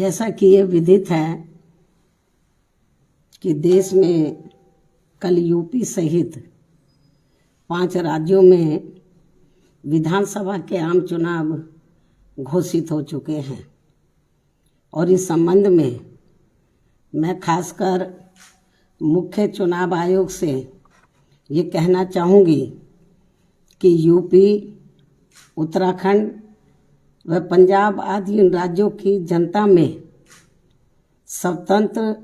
जैसा कि ये विदित है कि देश में कल यूपी सहित 5 राज्यों में विधानसभा के आम चुनाव घोषित हो चुके हैं और इस संबंध में मैं खासकर मुख्य चुनाव आयोग से ये कहना चाहूँगी कि यूपी, उत्तराखंड व पंजाब आदि इन राज्यों की जनता में स्वतंत्र,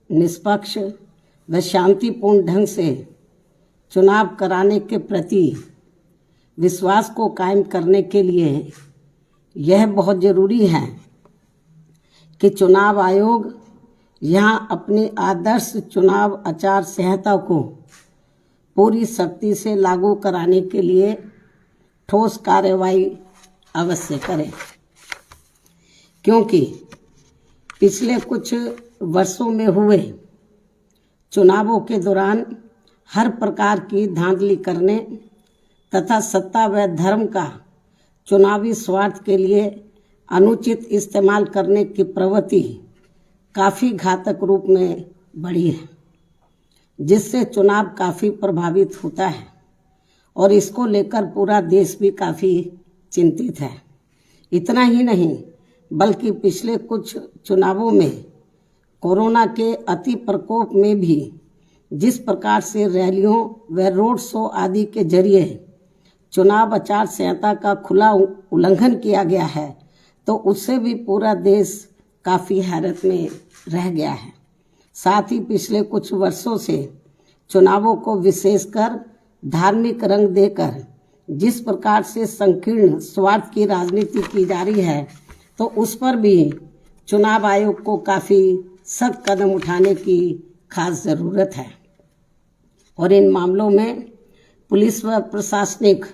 निष्पक्ष व शांतिपूर्ण ढंग से चुनाव कराने के प्रति विश्वास को कायम करने के लिए यह बहुत ज़रूरी है कि चुनाव आयोग यहाँ अपनी आदर्श चुनाव आचार संहिता को पूरी सख्ती से लागू कराने के लिए ठोस कार्रवाई अवश्य करें, क्योंकि पिछले कुछ वर्षों में हुए चुनावों के दौरान हर प्रकार की धांधली करने तथा सत्ता व धर्म का चुनावी स्वार्थ के लिए अनुचित इस्तेमाल करने की प्रवृत्ति काफ़ी घातक रूप में बढ़ी है, जिससे चुनाव काफ़ी प्रभावित होता है और इसको लेकर पूरा देश भी काफ़ी चिंतित है। इतना ही नहीं बल्कि पिछले कुछ चुनावों में कोरोना के अति प्रकोप में भी जिस प्रकार से रैलियों व रोड शो आदि के जरिए चुनाव आचार संहिता का खुला उल्लंघन किया गया है, तो उससे भी पूरा देश काफ़ी हैरत में रह गया है। साथ ही पिछले कुछ वर्षों से चुनावों को विशेषकर धार्मिक रंग देकर जिस प्रकार से संकीर्ण स्वार्थ की राजनीति की जा रही है, तो उस पर भी चुनाव आयोग को काफ़ी सख्त कदम उठाने की खास ज़रूरत है और इन मामलों में पुलिस व प्रशासनिक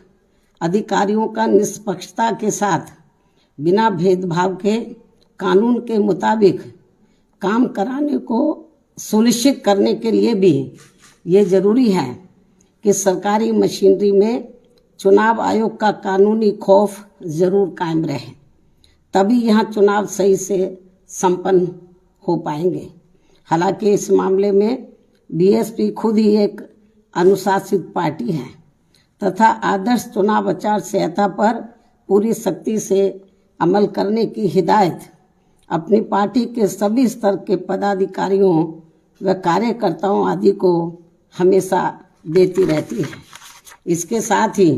अधिकारियों का निष्पक्षता के साथ बिना भेदभाव के कानून के मुताबिक काम कराने को सुनिश्चित करने के लिए भी ये ज़रूरी है कि सरकारी मशीनरी में चुनाव आयोग का कानूनी खौफ ज़रूर कायम रहे, तभी यहाँ चुनाव सही से संपन्न हो पाएंगे। हालांकि इस मामले में बीएसपी खुद ही एक अनुशासित पार्टी है तथा आदर्श चुनाव आचार संहिता पर पूरी सख्ती से अमल करने की हिदायत अपनी पार्टी के सभी स्तर के पदाधिकारियों व कार्यकर्ताओं आदि को हमेशा देती रहती है। इसके साथ ही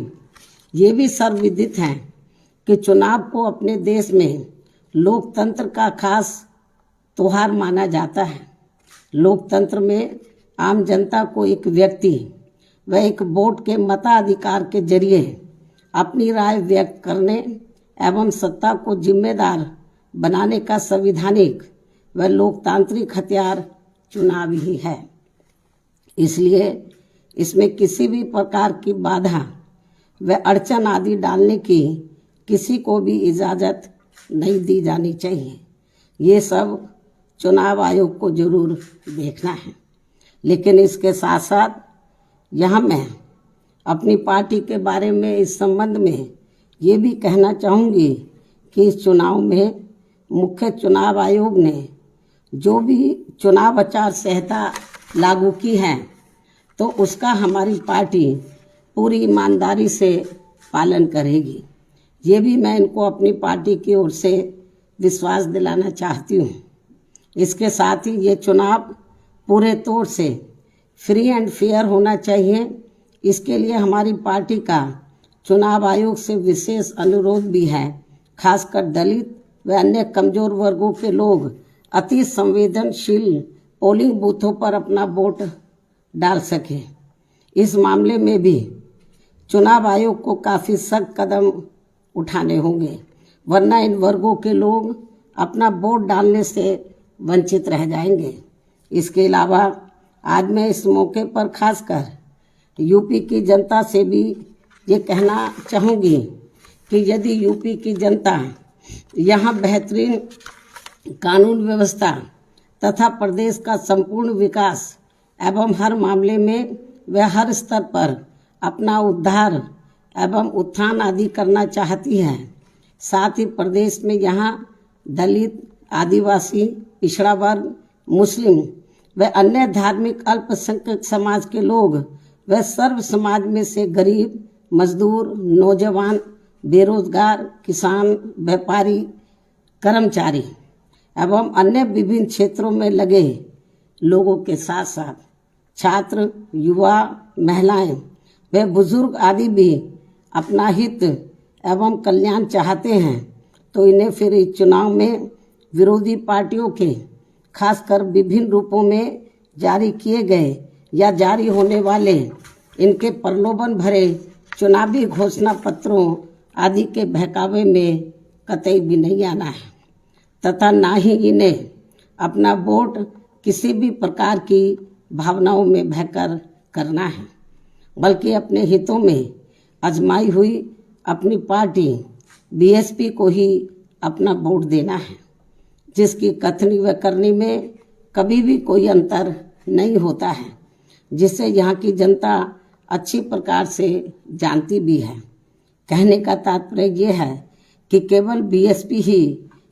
ये भी सर्वविदित है कि चुनाव को अपने देश में लोकतंत्र का खास त्योहार माना जाता है। लोकतंत्र में आम जनता को एक व्यक्ति व एक वोट के मताधिकार के जरिए अपनी राय व्यक्त करने एवं सत्ता को जिम्मेदार बनाने का संवैधानिक व लोकतांत्रिक हथियार चुनाव ही है। इसलिए इसमें किसी भी प्रकार की बाधा व अड़चन आदि डालने की किसी को भी इजाज़त नहीं दी जानी चाहिए। ये सब चुनाव आयोग को जरूर देखना है। लेकिन इसके साथ साथ यहाँ मैं अपनी पार्टी के बारे में इस संबंध में ये भी कहना चाहूँगी कि इस चुनाव में मुख्य चुनाव आयोग ने जो भी चुनाव आचार संहिता लागू की है, तो उसका हमारी पार्टी पूरी ईमानदारी से पालन करेगी। ये भी मैं इनको अपनी पार्टी की ओर से विश्वास दिलाना चाहती हूँ। इसके साथ ही ये चुनाव पूरे तौर से फ्री एंड फेयर होना चाहिए। इसके लिए हमारी पार्टी का चुनाव आयोग से विशेष अनुरोध भी है, खासकर दलित व अन्य कमज़ोर वर्गों के लोग अति संवेदनशील पोलिंग बूथों पर अपना वोट डाल सकें। इस मामले में भी चुनाव आयोग को काफ़ी सख्त कदम उठाने होंगे, वरना इन वर्गों के लोग अपना वोट डालने से वंचित रह जाएंगे। इसके अलावा आज मैं इस मौके पर खासकर यूपी की जनता से भी ये कहना चाहूँगी कि यदि यूपी की जनता यहाँ बेहतरीन कानून व्यवस्था तथा प्रदेश का संपूर्ण विकास एवं हर मामले में व हर स्तर पर अपना उद्धार एवं उत्थान आदि करना चाहती है, साथ ही प्रदेश में यहाँ दलित, आदिवासी, पिछड़ा वर्ग, मुस्लिम व अन्य धार्मिक अल्पसंख्यक समाज के लोग व सर्व समाज में से गरीब, मजदूर, नौजवान, बेरोजगार, किसान, व्यापारी, कर्मचारी एवं अन्य विभिन्न क्षेत्रों में लगे लोगों के साथ साथ छात्र, युवा, महिलाएं व बुजुर्ग आदि भी अपना हित एवं कल्याण चाहते हैं, तो इन्हें फिर इस चुनाव में विरोधी पार्टियों के खासकर विभिन्न रूपों में जारी किए गए या जारी होने वाले इनके प्रलोभन भरे चुनावी घोषणा पत्रों आदि के बहकावे में कतई भी नहीं आना है तथा ना ही इन्हें अपना वोट किसी भी प्रकार की भावनाओं में बहकर करना है, बल्कि अपने हितों में आजमाई हुई अपनी पार्टी बीएसपी को ही अपना वोट देना है, जिसकी कथनी व करनी में कभी भी कोई अंतर नहीं होता है, जिसे यहाँ की जनता अच्छी प्रकार से जानती भी है। कहने का तात्पर्य ये है कि केवल बीएसपी ही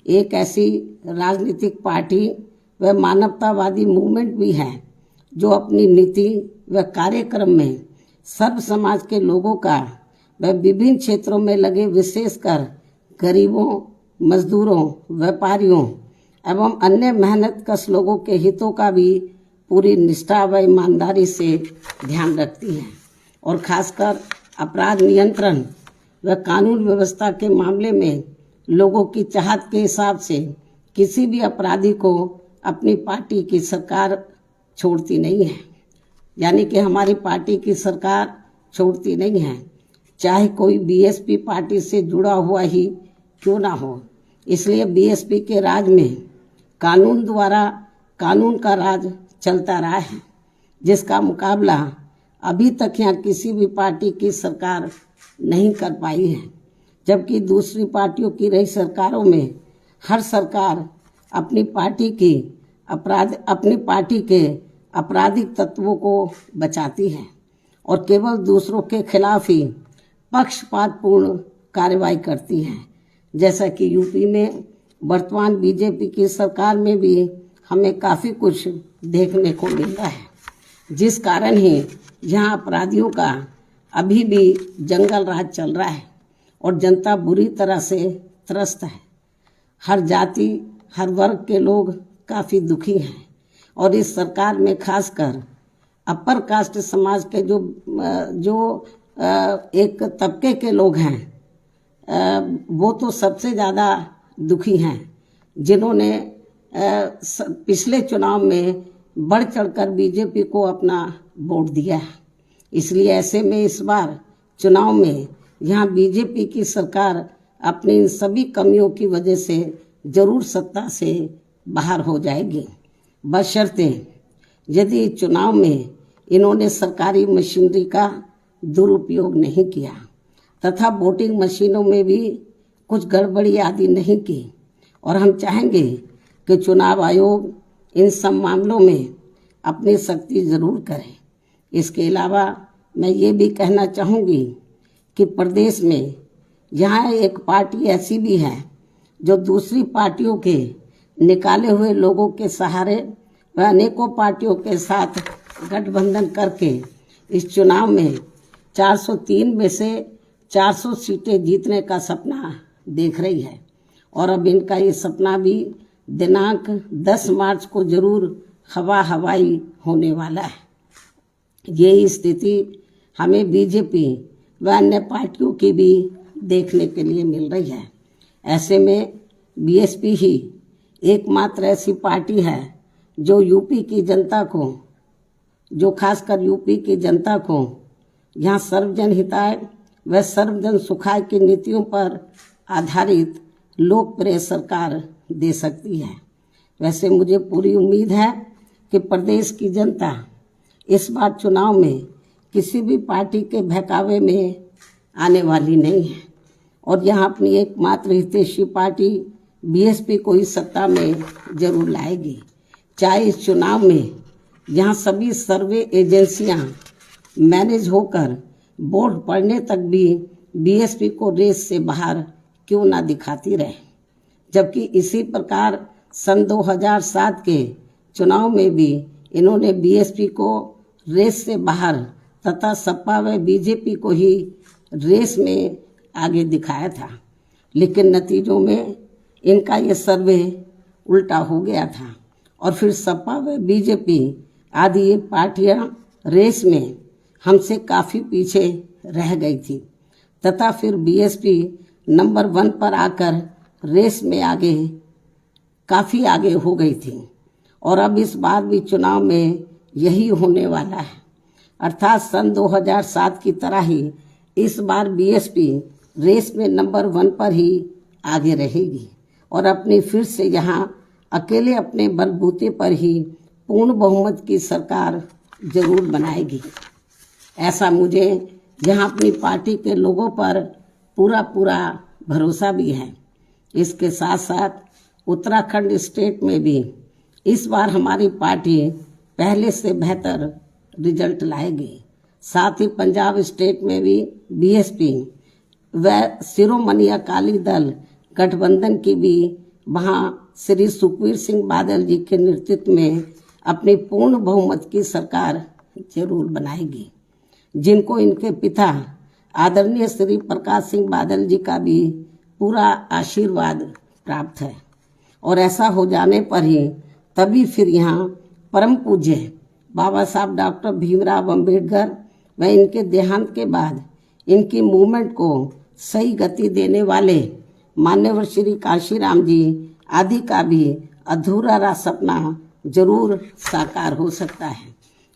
एक ऐसी राजनीतिक पार्टी व मानवतावादी मूवमेंट भी है जो अपनी नीति व कार्यक्रम में सर्व समाज के लोगों का व विभिन्न क्षेत्रों में लगे विशेषकर गरीबों, मजदूरों, व्यापारियों एवं अन्य मेहनतकश लोगों के हितों का भी पूरी निष्ठा व ईमानदारी से ध्यान रखती है और खासकर अपराध नियंत्रण व कानून व्यवस्था के मामले में लोगों की चाहत के हिसाब से किसी भी अपराधी को अपनी पार्टी की सरकार छोड़ती नहीं है। यानी कि हमारी पार्टी की सरकार छोड़ती नहीं है, चाहे कोई बीएसपी पार्टी से जुड़ा हुआ ही क्यों ना हो। इसलिए बीएसपी के राज में कानून द्वारा कानून का राज चलता रहा है, जिसका मुकाबला अभी तक यहाँ किसी भी पार्टी की सरकार नहीं कर पाई है। जबकि दूसरी पार्टियों की रही सरकारों में हर सरकार अपनी पार्टी के आपराधिक तत्वों को बचाती है और केवल दूसरों के खिलाफ ही पक्षपातपूर्ण कार्रवाई करती है। जैसा कि यूपी में वर्तमान बीजेपी की सरकार में भी हमें काफ़ी कुछ देखने को मिल रहा है, जिस कारण ही यहाँ अपराधियों का अभी भी जंगल राज चल रहा है और जनता बुरी तरह से त्रस्त है। हर जाति, हर वर्ग के लोग काफ़ी दुखी हैं और इस सरकार में खासकर अपर कास्ट समाज के जो एक तबके के लोग हैं, वो तो सबसे ज़्यादा दुखी हैं, जिन्होंने पिछले चुनाव में बढ़ चढ़कर बीजेपी को अपना वोट दिया है। इसलिए ऐसे में इस बार चुनाव में यहाँ बीजेपी की सरकार अपनी इन सभी कमियों की वजह से जरूर सत्ता से बाहर हो जाएगी, बशर्ते यदि चुनाव में इन्होंने सरकारी मशीनरी का दुरुपयोग नहीं किया तथा वोटिंग मशीनों में भी कुछ गड़बड़ी आदि नहीं की। और हम चाहेंगे कि चुनाव आयोग इन सब मामलों में अपनी सख्ती जरूर करे। इसके अलावा मैं ये भी कहना चाहूँगी कि प्रदेश में यहाँ एक पार्टी ऐसी भी है जो दूसरी पार्टियों के निकाले हुए लोगों के सहारे व अनेकों पार्टियों के साथ गठबंधन करके इस चुनाव में 403 में से 400 सीटें जीतने का सपना देख रही है और अब इनका ये सपना भी दिनांक 10 मार्च को जरूर हवाई होने वाला है। ये स्थिति हमें बीजेपी व अन्य पार्टियों की भी देखने के लिए मिल रही है। ऐसे में बीएसपी ही एकमात्र ऐसी पार्टी है जो यूपी की जनता को, जो खासकर यूपी की जनता को यहाँ सर्वजन हिताय व सर्वजन सुखाय की नीतियों पर आधारित लोकप्रिय सरकार दे सकती है। वैसे मुझे पूरी उम्मीद है कि प्रदेश की जनता इस बार चुनाव में किसी भी पार्टी के बहकावे में आने वाली नहीं है और यहाँ अपनी एकमात्र हितैषी पार्टी बीएसपी को ही सत्ता में जरूर लाएगी। चाहे इस चुनाव में यहाँ सभी सर्वे एजेंसियाँ मैनेज होकर वोट पड़ने तक भी बीएसपी को रेस से बाहर क्यों ना दिखाती रहे, जबकि इसी प्रकार सन 2007 के चुनाव में भी इन्होंने बीएसपी को रेस से बाहर तथा सपा व बीजेपी को ही रेस में आगे दिखाया था, लेकिन नतीजों में इनका ये सर्वे उल्टा हो गया था और फिर सपा व बीजेपी आदि ये पार्टियां रेस में हमसे काफ़ी पीछे रह गई थी तथा फिर बीएसपी नंबर 1 पर आकर रेस में काफ़ी आगे हो गई थी और अब इस बार भी चुनाव में यही होने वाला है, अर्थात सन 2007 की तरह ही इस बार बीएसपी रेस में नंबर 1 पर ही आगे रहेगी और अपनी फिर से यहाँ अकेले अपने बलबूते पर ही पूर्ण बहुमत की सरकार जरूर बनाएगी। ऐसा मुझे यहाँ अपनी पार्टी के लोगों पर पूरा भरोसा भी है। इसके साथ साथ उत्तराखंड स्टेट में भी इस बार हमारी पार्टी पहले से बेहतर रिजल्ट लाएगी। साथ ही पंजाब स्टेट में भी बीएसपी व शिरोमणि अकाली दल गठबंधन की भी वहाँ श्री सुखबीर सिंह बादल जी के नेतृत्व में अपनी पूर्ण बहुमत की सरकार जरूर बनाएगी, जिनको इनके पिता आदरणीय श्री प्रकाश सिंह बादल जी का भी पूरा आशीर्वाद प्राप्त है। और ऐसा हो जाने पर ही तभी फिर यहाँ परम पूज्य बाबा साहब डॉक्टर भीमराव अंबेडकर व इनके देहांत के बाद इनकी मूवमेंट को सही गति देने वाले मान्यवर श्री काशीराम जी आदि का भी अधूरा रहा सपना जरूर साकार हो सकता है।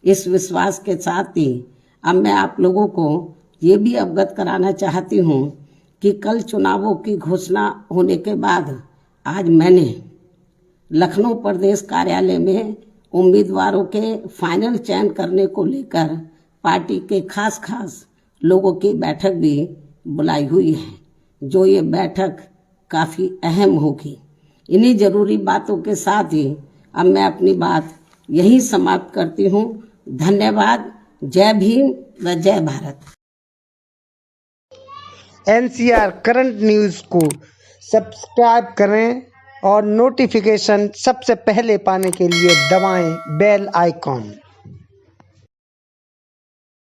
इस विश्वास के साथ ही अब मैं आप लोगों को ये भी अवगत कराना चाहती हूँ कि कल चुनावों की घोषणा होने के बाद आज मैंने लखनऊ प्रदेश कार्यालय में उम्मीदवारों के फाइनल चयन करने को लेकर पार्टी के खास लोगों की बैठक भी बुलाई हुई है, जो ये बैठक काफ़ी अहम होगी। इन्हीं जरूरी बातों के साथ ही अब मैं अपनी बात यहीं समाप्त करती हूँ। धन्यवाद। जय भीम व जय भारत। NCR करंट न्यूज़ को सब्सक्राइब करें और नोटिफिकेशन सबसे पहले पाने के लिए दबाएं बेल आइकॉन।